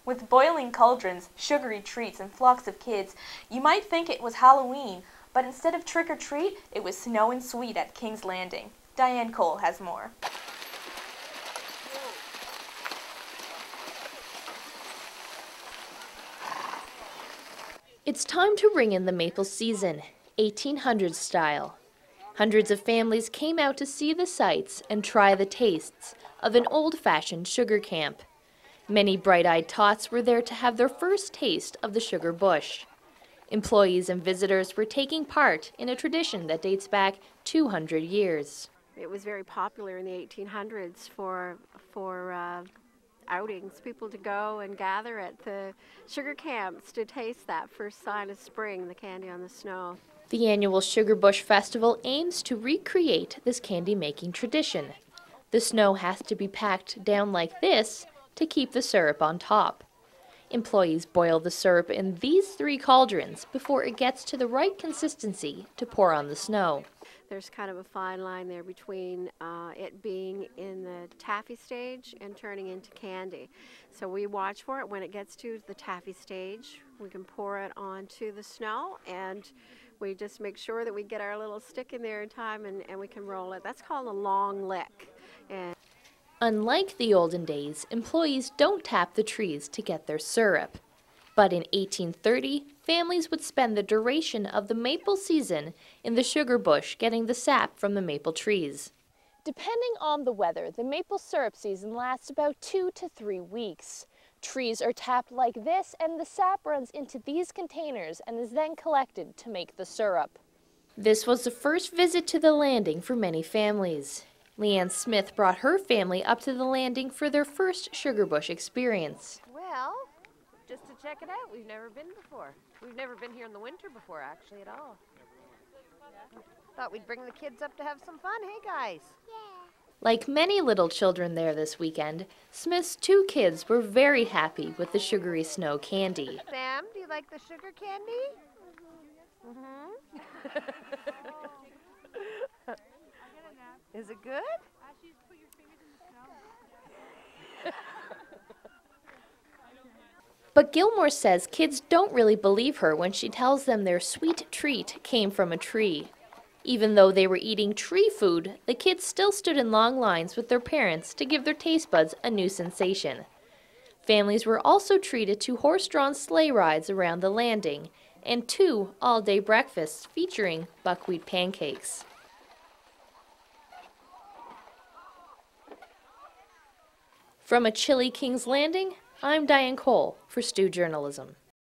With boiling cauldrons, sugary treats, and flocks of kids, you might think it was Halloween, but instead of trick or treat, it was snow and sweet at King's Landing. Diane Cole has more. It's time to ring in the maple season, 1800s style. Hundreds of families came out to see the sights and try the tastes of an old-fashioned sugar camp. Many bright-eyed tots were there to have their first taste of the sugar bush. Employees and visitors were taking part in a tradition that dates back 200 years. It was very popular in the 1800s for outings, people to go and gather at the sugar camps to taste that first sign of spring, the candy on the snow. The annual Sugar Bush Festival aims to recreate this candy-making tradition. The snow has to be packed down like this to keep the syrup on top. Employees boil the syrup in these 3 cauldrons before it gets to the right consistency to pour on the snow. There's kind of a fine line there between it being in the taffy stage and turning into candy. So we watch for it. When it gets to the taffy stage, we can pour it onto the snow, and we just make sure that we get our little stick in there in time, and we can roll it. That's called a long lick. And unlike the olden days, employees don't tap the trees to get their syrup. But in 1830, families would spend the duration of the maple season in the sugar bush getting the sap from the maple trees. Depending on the weather, the maple syrup season lasts about 2 to 3 weeks. Trees are tapped like this, and the sap runs into these containers and is then collected to make the syrup. This was the first visit to the landing for many families. Leanne Smith brought her family up to the landing for their first sugar bush experience. Well, just to check it out. We've never been before. We've never been here in the winter before, actually, at all. Thought we'd bring the kids up to have some fun. Hey, guys. Like many little children there this weekend, Smith's 2 kids were very happy with the sugary snow candy. Sam, do you like the sugar candy? Is it good? But Gilmore says kids don't really believe her when she tells them their sweet treat came from a tree. Even though they were eating tree food, the kids still stood in long lines with their parents to give their taste buds a new sensation. Families were also treated to horse-drawn sleigh rides around the landing and 2 all-day breakfasts featuring buckwheat pancakes. From a chilly King's Landing, I'm Diane Cole for Stu Journalism.